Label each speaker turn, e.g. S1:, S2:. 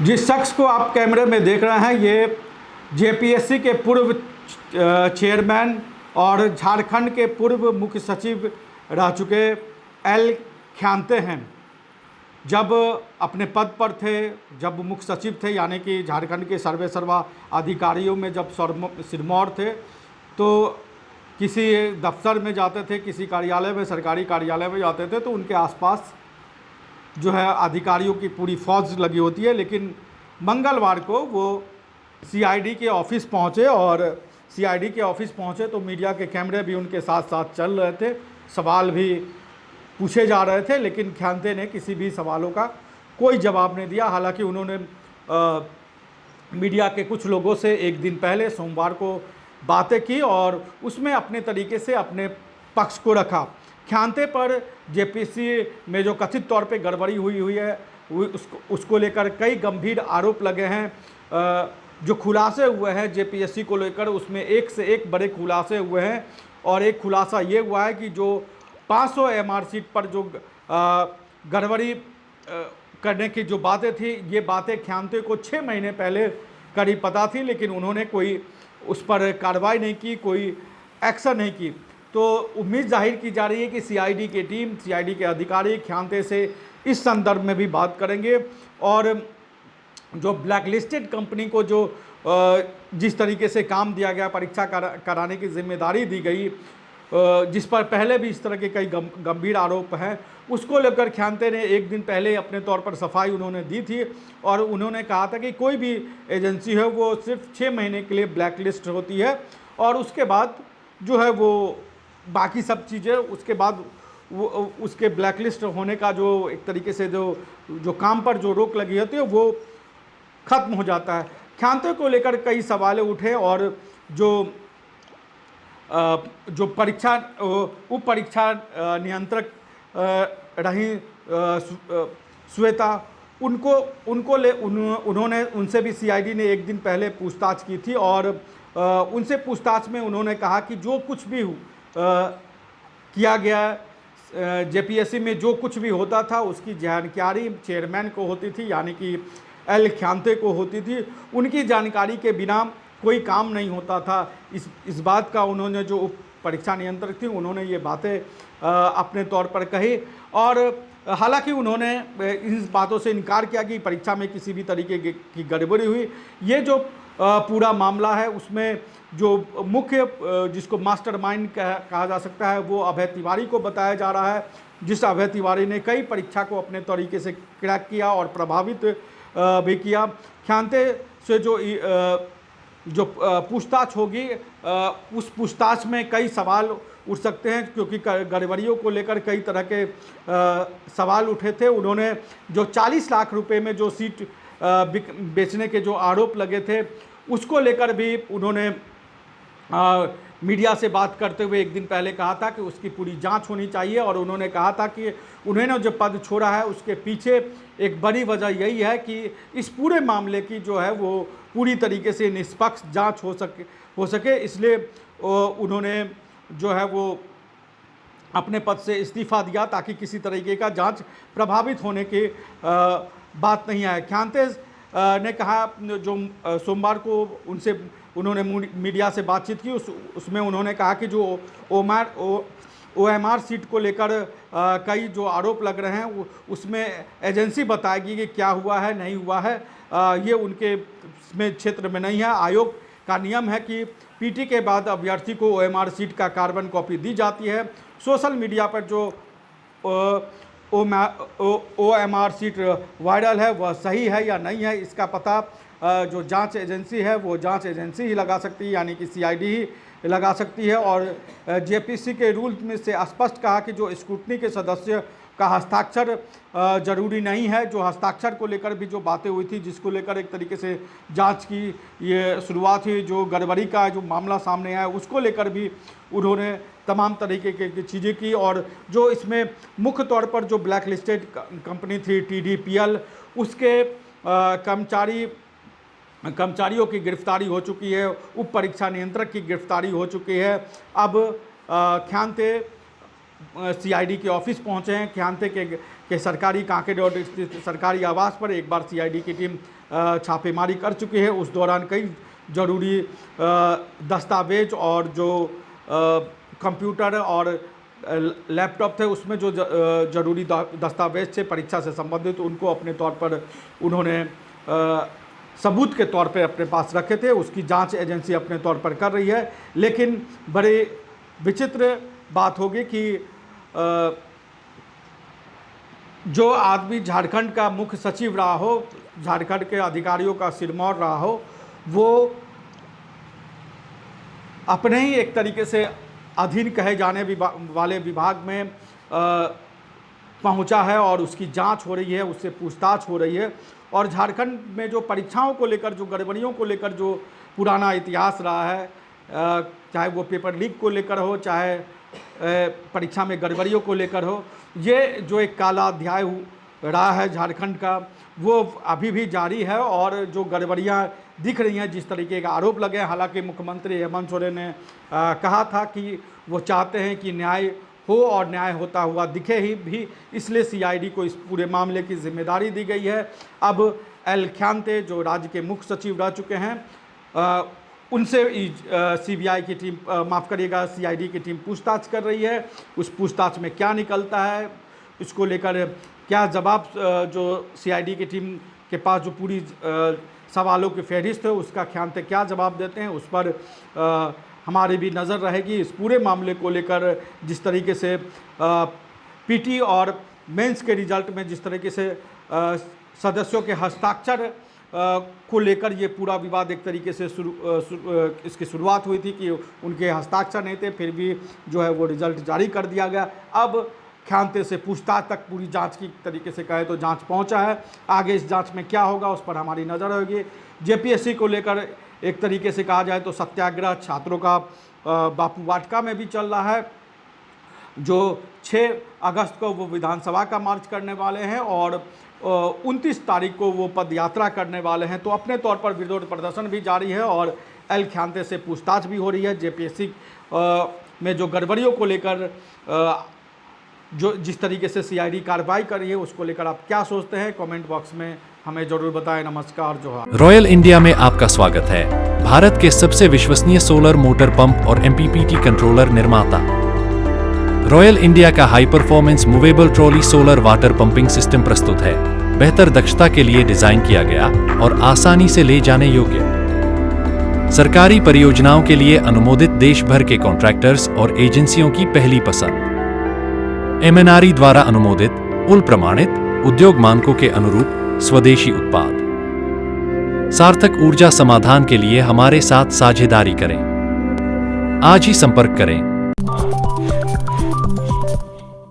S1: जिस शख्स को आप कैमरे में देख रहे हैं ये जेपीएससी के पूर्व चेयरमैन और झारखंड के पूर्व मुख्य सचिव रह चुके एल ख्यांते हैं। जब अपने पद पर थे, जब मुख्य सचिव थे यानी कि झारखंड के सर्वे सर्वा अधिकारियों में जब सिरमौर थे, तो किसी दफ्तर में जाते थे, किसी कार्यालय में, सरकारी कार्यालय में जाते थे तो उनके आसपास जो है अधिकारियों की पूरी फौज लगी होती है। लेकिन मंगलवार को वो सीआईडी के ऑफिस पहुंचे और सीआईडी के ऑफिस पहुंचे तो मीडिया के कैमरे भी उनके साथ साथ चल रहे थे, सवाल भी पूछे जा रहे थे, लेकिन ख्यांते ने किसी भी सवालों का कोई जवाब नहीं दिया। हालांकि उन्होंने मीडिया के कुछ लोगों से एक दिन पहले सोमवार को बातें की और उसमें अपने तरीके से अपने पक्ष को रखा। ख्यांते पर जेपीएससी में जो कथित तौर पे गड़बड़ी हुई है उसको लेकर कई गंभीर आरोप लगे हैं। जो खुलासे हुए हैं जेपीएससी को लेकर उसमें एक से एक बड़े खुलासे हुए हैं और एक खुलासा ये हुआ है कि जो 500 एमआर सीट पर जो गड़बड़ी करने की जो बातें थी, ये बातें ख्यांते को 6 महीने पहले करीब पता थी, लेकिन उन्होंने कोई उस पर कार्रवाई नहीं की, कोई एक्शन नहीं की। तो उम्मीद जाहिर की जा रही है कि सीआईडी की टीम, सीआईडी के अधिकारी ख्यांते से इस संदर्भ में भी बात करेंगे और जो ब्लैकलिस्टेड कंपनी को जो जिस तरीके से काम दिया गया, परीक्षा कराने की जिम्मेदारी दी गई, जिस पर पहले भी इस तरह के कई गंभीर आरोप हैं, उसको लेकर ख्यांते ने एक दिन पहले अपने तौर पर सफाई उन्होंने दी थी और उन्होंने कहा था कि कोई भी एजेंसी है वो सिर्फ 6 महीने के लिए ब्लैकलिस्ट होती है और उसके बाद जो है वो बाकी सब चीज़ें उसके बाद वो उसके ब्लैकलिस्ट होने का जो एक तरीके से जो काम पर जो रोक लगी होती है वो ख़त्म हो जाता है। ख्यांते को लेकर कई सवाल उठे और जो परीक्षा उप परीक्षा नियंत्रक रही श्वेता, उन्होंने उनसे भी सीआईडी ने एक दिन पहले पूछताछ की थी और उनसे पूछताछ में उन्होंने कहा कि जो कुछ भी किया गया जेपीएससी में जो कुछ भी होता था उसकी जानकारी चेयरमैन को होती थी, यानी कि एल ख्यांते को होती थी। उनकी जानकारी के बिना कोई काम नहीं होता था। इस बात का उन्होंने जो उप परीक्षा नियंत्रक थी उन्होंने ये बातें अपने तौर पर कही और हालांकि उन्होंने इन बातों से इनकार किया कि परीक्षा में किसी भी तरीके की गड़बड़ी हुई। ये जो पूरा मामला है उसमें जो मुख्य जिसको मास्टरमाइंड कहा जा सकता है वो अभय तिवारी को बताया जा रहा है, जिस अभय तिवारी ने कई परीक्षा को अपने तरीके से क्रैक किया और प्रभावित भी किया। ख्यांते से जो पूछताछ होगी उस पूछताछ में कई सवाल उठ सकते हैं क्योंकि गड़बड़ियों को लेकर कई तरह के सवाल उठे थे। उन्होंने जो 40 लाख रुपए में जो सीट बेचने के जो आरोप लगे थे उसको लेकर भी उन्होंने मीडिया से बात करते हुए एक दिन पहले कहा था कि उसकी पूरी जांच होनी चाहिए और उन्होंने कहा था कि उन्होंने जो पद छोड़ा है उसके पीछे एक बड़ी वजह यही है कि इस पूरे मामले की जो है वो पूरी तरीके से निष्पक्ष जांच हो सके, इसलिए उन्होंने जो है वो अपने पद से इस्तीफ़ा दिया ताकि किसी तरीके का जांच प्रभावित होने की बात नहीं आए। ख्यांते ने कहा जो सोमवार को उन्होंने मीडिया से बातचीत की उसमें उन्होंने कहा कि जो ओएमआर सीट को लेकर कई जो आरोप लग रहे हैं उसमें एजेंसी बताएगी कि क्या हुआ है नहीं हुआ है, ये उनके में क्षेत्र में नहीं है। आयोग का नियम है कि पीटी के बाद अभ्यर्थी को ओएमआर सीट का कार्बन कॉपी दी जाती है। सोशल मीडिया पर जो ओएमआर सीट वायरल है वह सही है या नहीं है इसका पता जो जांच एजेंसी है वो जांच एजेंसी ही लगा सकती है, यानी कि सीआईडी ही लगा सकती है। और जेपीएससी के रूल में से स्पष्ट कहा कि जो स्क्रूटनी के सदस्य का हस्ताक्षर जरूरी नहीं है। जो हस्ताक्षर को लेकर भी जो बातें हुई थी जिसको लेकर एक तरीके से जांच की ये शुरुआत हुई, जो गड़बड़ी का जो मामला सामने आया उसको लेकर भी उन्होंने तमाम तरीके की चीज़ें की और जो इसमें मुख्य तौर पर जो ब्लैक लिस्टेड कंपनी थी TDPL उसके कर्मचारियों की गिरफ्तारी हो चुकी है, उप परीक्षा नियंत्रक की गिरफ्तारी हो चुकी है। अब ख्यांते सीआईडी के ऑफिस पहुंचे हैं। ख्यांते के सरकारी कांके रोड स्थित सरकारी आवास पर एक बार सीआईडी की टीम छापेमारी कर चुकी है। उस दौरान कई ज़रूरी दस्तावेज और जो कंप्यूटर और लैपटॉप थे उसमें जो ज़रूरी दस्तावेज थे परीक्षा से संबंधित, उनको अपने तौर पर उन्होंने सबूत के तौर पे अपने पास रखे थे। उसकी जांच एजेंसी अपने तौर पर कर रही है। लेकिन बड़े विचित्र बात होगी कि जो आदमी झारखंड का मुख्य सचिव रहा हो, झारखंड के अधिकारियों का सिरमौर रहा हो, वो अपने ही एक तरीके से अधीन कहे जाने वाले विभाग में पहुंचा है और उसकी जांच हो रही है, उससे पूछताछ हो रही है। और झारखंड में जो परीक्षाओं को लेकर, जो गड़बड़ियों को लेकर जो पुराना इतिहास रहा है, चाहे वो पेपर लीक को लेकर हो, चाहे परीक्षा में गड़बड़ियों को लेकर हो, ये जो एक काला अध्याय रहा है झारखंड का, वो अभी भी जारी है। और जो गड़बड़ियाँ दिख रही हैं, जिस तरीके का आरोप लगे, हालांकि मुख्यमंत्री हेमंत सोरेन ने कहा था कि वो चाहते हैं कि न्याय हो और न्याय होता हुआ दिखे ही भी, इसलिए सीआईडी को इस पूरे मामले की जिम्मेदारी दी गई है। अब एल ख्यांते जो राज्य के मुख्य सचिव रह चुके हैं, उनसे सीबीआई की टीम, माफ़ करिएगा, सीआईडी की टीम पूछताछ कर रही है। उस पूछताछ में क्या निकलता है, इसको लेकर क्या जवाब जो सीआईडी की टीम के पास जो पूरी सवालों की फहरिस्त है, उसका ख्यांते क्या जवाब देते हैं, उस पर हमारी भी नज़र रहेगी। इस पूरे मामले को लेकर जिस तरीके से पीटी और मेंस के रिजल्ट में जिस तरीके से सदस्यों के हस्ताक्षर को लेकर ये पूरा विवाद एक तरीके से इसकी शुरुआत हुई थी कि उनके हस्ताक्षर नहीं थे, फिर भी जो है वो रिजल्ट जारी कर दिया गया। अब ख्यांते से पूछताछ तक पूरी जांच की तरीके से कहे तो जांच पहुंचा है। आगे इस जांच में क्या होगा उस पर हमारी नज़र होगी। जेपीएससी को लेकर एक तरीके से कहा जाए तो सत्याग्रह छात्रों का बापू वाटिका में भी चल रहा है। जो 6 अगस्त को वो विधानसभा का मार्च करने वाले हैं और 29 तारीख को वो पद यात्रा करने वाले हैं। तो अपने तौर पर विरोध प्रदर्शन भी जारी है और एल ख्यांते से पूछताछ भी हो रही है। जेपीएससी में जो गड़बड़ियों को लेकर जो जिस तरीके से सीआईडी कार्रवाई कर रही है, उसको लेकर आप क्या सोचते हैं, कमेंट बॉक्स में हमें जरूर बताएं। नमस्कार, जोहार।
S2: रॉयल इंडिया में आपका स्वागत है। भारत के सबसे विश्वसनीय सोलर मोटर पंप और एमपीपीटी कंट्रोलर निर्माता रॉयल इंडिया का high performance movable trolley solar water pumping system प्रस्तुत है। बेहतर दक्षता के लिए डिजाइन किया गया और आसानी से ले जाने योग्य। सरकारी परियोजनाओं के लिए अनुमोदित, देश भर के कॉन्ट्रैक्टर्स और एजेंसियों की पहली पसंद। एमएनआरई द्वारा अनुमोदित, उल प्रमाणित, उद्योग मानकों के अनुरूप स्वदेशी उत्पाद। सार्थक ऊर्जा समाधान के लिए हमारे साथ साझेदारी करें। आज ही संपर्क करें।